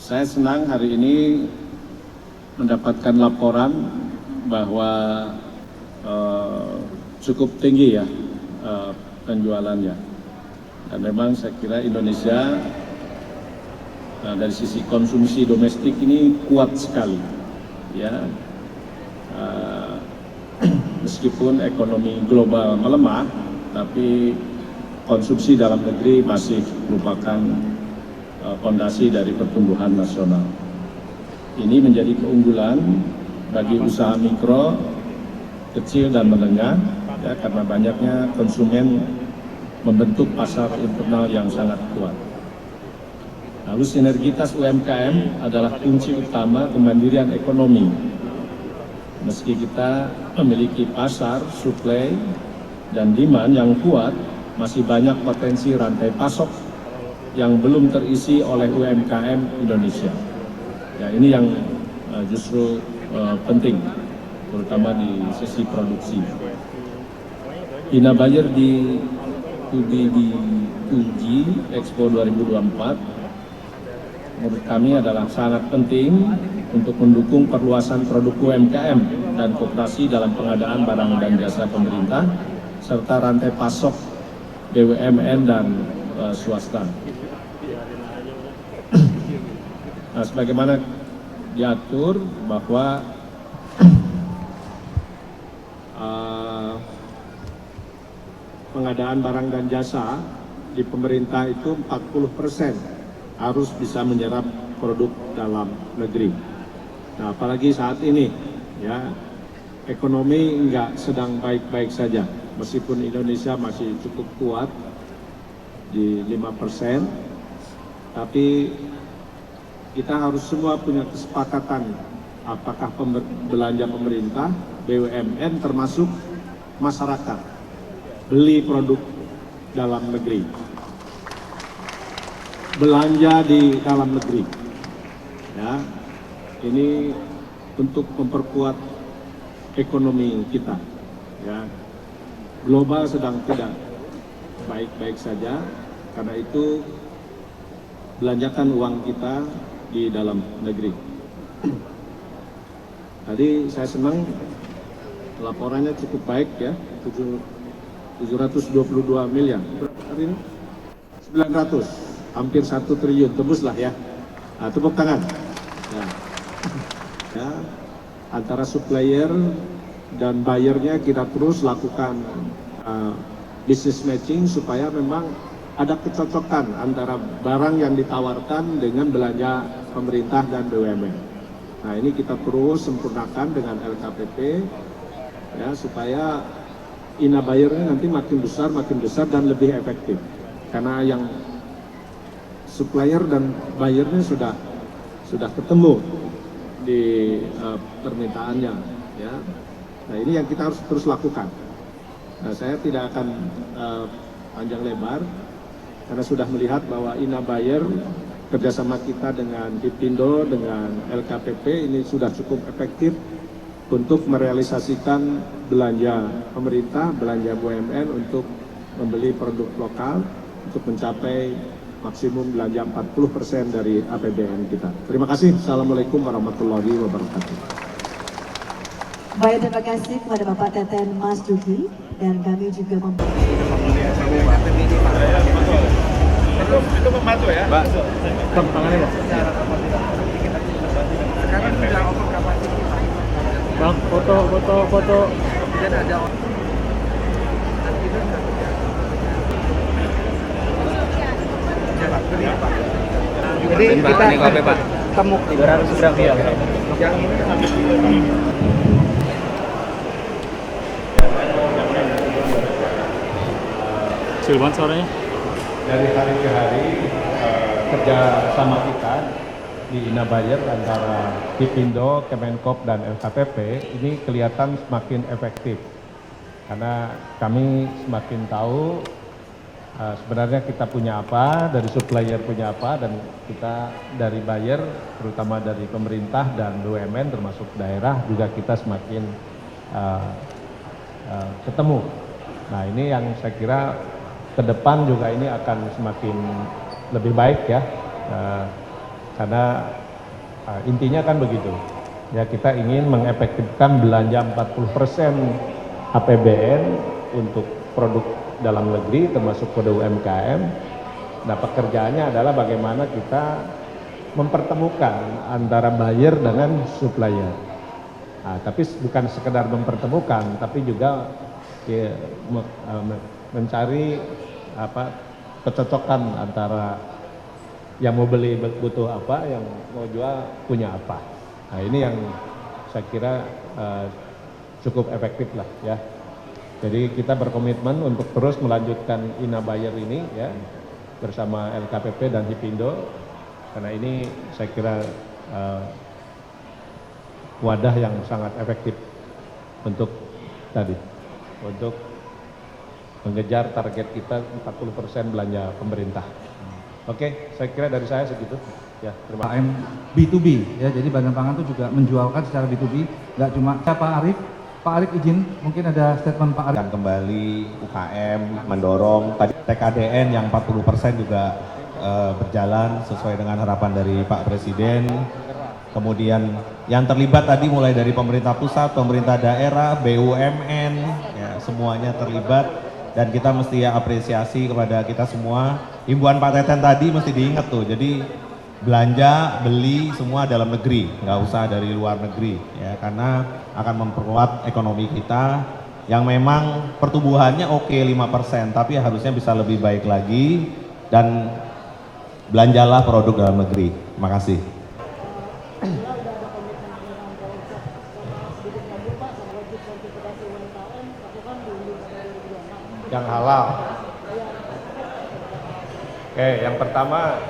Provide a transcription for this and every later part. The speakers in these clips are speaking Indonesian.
Saya senang hari ini mendapatkan laporan bahwa cukup tinggi ya penjualannya. Dan memang saya kira Indonesia dari sisi konsumsi domestik ini kuat sekali, ya. Meskipun ekonomi global melemah, tapi konsumsi dalam negeri masih merupakan fondasi dari pertumbuhan nasional. Ini menjadi keunggulan bagi usaha mikro, kecil dan menengah, ya, karena banyaknya konsumen membentuk pasar internal yang sangat kuat. Lalu sinergitas UMKM adalah kunci utama kemandirian ekonomi. Meski kita memiliki pasar, suplai, dan demand yang kuat, masih banyak potensi rantai pasok yang belum terisi oleh UMKM Indonesia. Ya, ini yang justru penting, terutama di sisi produksi. Ina Buyer di Expo 2024 menurut kami adalah sangat penting untuk mendukung perluasan produk UMKM dan koperasi dalam pengadaan barang dan jasa pemerintah serta rantai pasok BUMN dan swasta. Nah, sebagaimana diatur bahwa pengadaan barang dan jasa di pemerintah itu 40% harus bisa menyerap produk dalam negeri. Nah, apalagi saat ini, ya, ekonomi nggak sedang baik-baik saja, meskipun Indonesia masih cukup kuat di 5%, tapi kita harus semua punya kesepakatan apakah belanja pemerintah, BUMN termasuk masyarakat beli produk dalam negeri, belanja di dalam negeri, ya, ini untuk memperkuat ekonomi kita, ya. Global sedang tidak baik-baik saja, karena itu belanjakan uang kita di dalam negeri. Tadi saya senang laporannya cukup baik, ya, 722 miliar. Hari ini 900, hampir 1 triliun, tembuslah ya. Nah, tepuk tangan. Ya, antara supplier dan buyernya kita terus lakukan business matching supaya memang ada kecocokan antara barang yang ditawarkan dengan belanja pemerintah dan BUMN. Nah, ini kita terus sempurnakan dengan LKPP, ya, supaya Ina Buyer-nya nanti makin besar dan lebih efektif. Karena yang supplier dan buyer-nya sudah ketemu di permintaannya, ya. Nah, ini yang kita harus terus lakukan. Nah, saya tidak akan panjang lebar, karena sudah melihat bahwa Ina Buyer kerjasama kita dengan Hipindo, dengan LKPP ini sudah cukup efektif untuk merealisasikan belanja pemerintah, belanja BUMN untuk membeli produk lokal untuk mencapai maksimum belanja 40% dari APBN kita. Terima kasih. Assalamualaikum warahmatullahi wabarakatuh. Baik, terima kasih kepada Bapak Teten Mas Duki, dan kami juga itu membantu ya, Mbak. Tangannya, Mbak. Sekarang sudah over capacity. Bang, foto. Tidak ada. Jadi kita temu 300 gram ya. Yang ini Silvan suaranya. Dari hari ke hari kerja sama kita di Ina Buyer antara Hipindo, Kemenkop dan LKPP ini kelihatan semakin efektif karena kami semakin tahu sebenarnya kita punya apa, dari supplier punya apa, dan kita dari buyer terutama dari pemerintah dan BUMN termasuk daerah juga kita semakin ketemu. Nah, ini yang saya kira ke depan juga ini akan semakin lebih baik ya. karena intinya kan begitu. Ya, kita ingin mengefektifkan belanja 40% APBN untuk produk dalam negeri termasuk kode UMKM. Nah, pekerjaannya adalah bagaimana kita mempertemukan antara buyer dengan supplier. Nah, tapi bukan sekedar mempertemukan, tapi juga ya, mencari kecocokan antara yang mau beli butuh apa, yang mau jual punya apa. Nah, ini yang saya kira cukup efektif lah ya. Jadi kita berkomitmen untuk terus melanjutkan Ina Buyer ini ya bersama LKPP dan Hipindo, karena ini saya kira wadah yang sangat efektif untuk mengejar target kita 40% belanja pemerintah. Oke, saya kira dari saya segitu. Ya, terima kasih. B2B ya, jadi Badan Pangan itu juga menjualkan secara B2B, nggak cuma Pak Arif izin, mungkin ada statement Pak Arif. Dan kembali UKM mendorong tadi TKDN yang 40% juga berjalan sesuai dengan harapan dari Pak Presiden. Kemudian yang terlibat tadi mulai dari pemerintah pusat, pemerintah daerah, BUMN, ya, semuanya terlibat dan kita mesti apresiasi kepada kita semua. Himbauan Pak Teten tadi mesti diingat tuh, jadi belanja, beli semua dalam negeri, nggak usah dari luar negeri ya, karena akan memperkuat ekonomi kita yang memang pertumbuhannya oke 5%, tapi harusnya bisa lebih baik lagi dan belanjalah produk dalam negeri. Terima kasih. Yang halal. Oke, yang pertama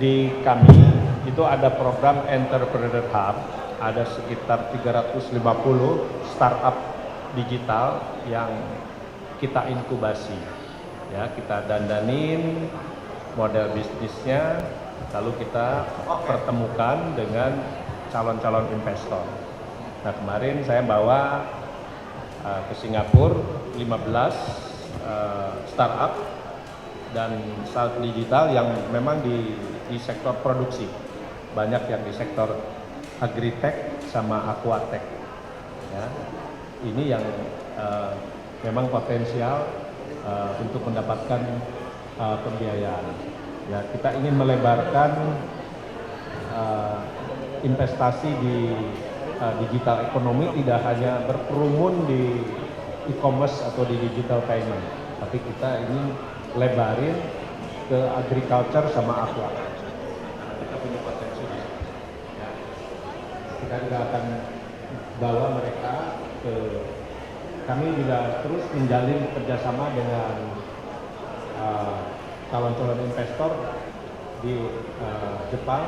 di kami itu ada program Entrepreneur Hub, ada sekitar 350 startup digital yang kita inkubasi. Ya, kita dandanin model bisnisnya, lalu kita pertemukan dengan calon-calon investor. Nah, kemarin saya bawa ke Singapura 15 startup dan startup digital yang memang di sektor produksi, banyak yang di sektor agritech sama aquatech. Ya, ini yang memang potensial untuk mendapatkan pembiayaan. Ya, kita ingin melebarkan investasi di digital ekonomi, tidak hanya berkerumun di e-commerce atau di digital payment, tapi kita ingin lebarin ke agriculture sama aqua. Kita punya potensi di situ. Ya. Kita juga akan bawa mereka ke, kami juga terus menjalin kerjasama dengan calon-calon investor di Jepang,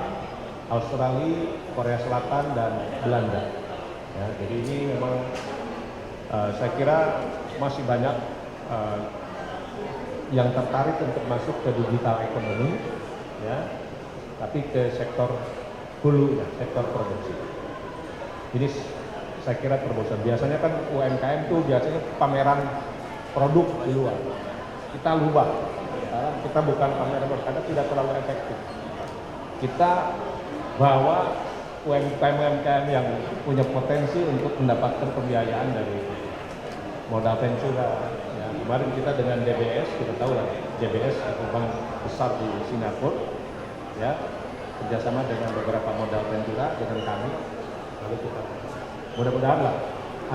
Australia, Korea Selatan, dan Belanda. Ya, jadi ini memang saya kira masih banyak yang tertarik untuk masuk ke digital ekonomi, ya, tapi ke sektor hulu, ya, sektor produksi. Ini saya kira terobosan. Biasanya kan UMKM tuh biasanya pameran produk di luar. Kita lubah, ya, kita bukan pameran produk karena tidak terlalu efektif. Kita bawa UMKM yang punya potensi untuk mendapatkan pembiayaan dari modal ventura. Ya, kemarin kita dengan DBS, kita tahu lah DBS itu bank besar di Singapura, ya, kerjasama dengan beberapa modal ventura dengan kami, lalu kita mudah-mudahan lah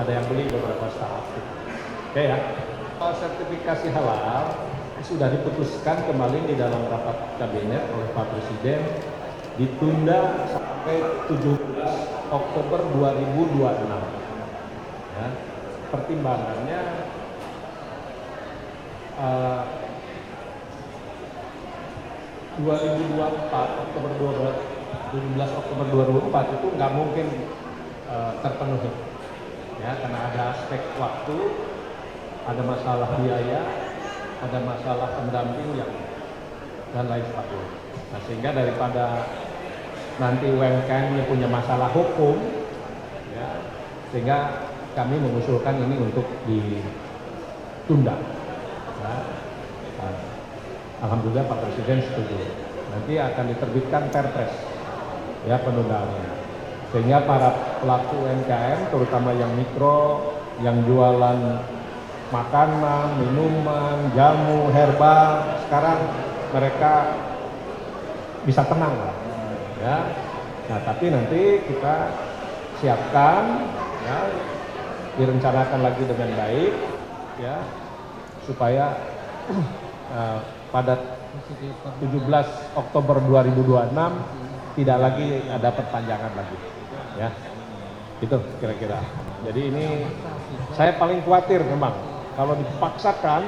ada yang beli beberapa startup. Oke ya, sertifikasi halal sudah diputuskan kemarin di dalam rapat kabinet oleh Pak Presiden, ditunda sampai 17 Oktober 2026. Ya, pertimbangannya Oktober 17 Oktober 2024 itu nggak mungkin terpenuhi, ya, karena ada aspek waktu, ada masalah biaya, ada masalah pendamping yang dan lain sebagainya. Nah, sehingga daripada nanti UMKM punya masalah hukum, ya, sehingga kami mengusulkan ini untuk ditunda. Ya. Alhamdulillah Pak Presiden setuju. nanti akan diterbitkan Perpres ya penundaannya. Sehingga para pelaku UMKM terutama yang mikro, yang jualan makanan, minuman, jamu, herbal, sekarang mereka bisa tenang lah. Ya. Nah, tapi nanti kita siapkan ya, direncanakan lagi dengan baik ya supaya pada 17 Oktober 2026 tidak lagi ada perpanjangan lagi ya. Itu kira-kira. Jadi ini saya paling khawatir memang kalau dipaksakan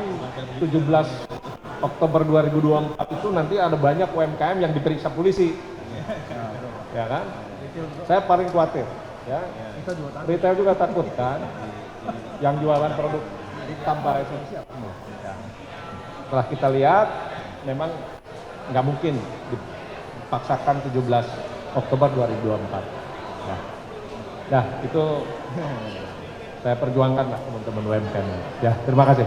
17 Oktober 2024 itu nanti ada banyak UMKM yang diperiksa polisi. Ya kan? Saya paling khawatir ya. Retail juga takut kan. Yang jualan produk tanpa esensial. Setelah kita lihat memang nggak mungkin dipaksakan 17 Oktober 2024. Nah, itu saya perjuangkan lah teman-teman UMKM. Ya, terima kasih.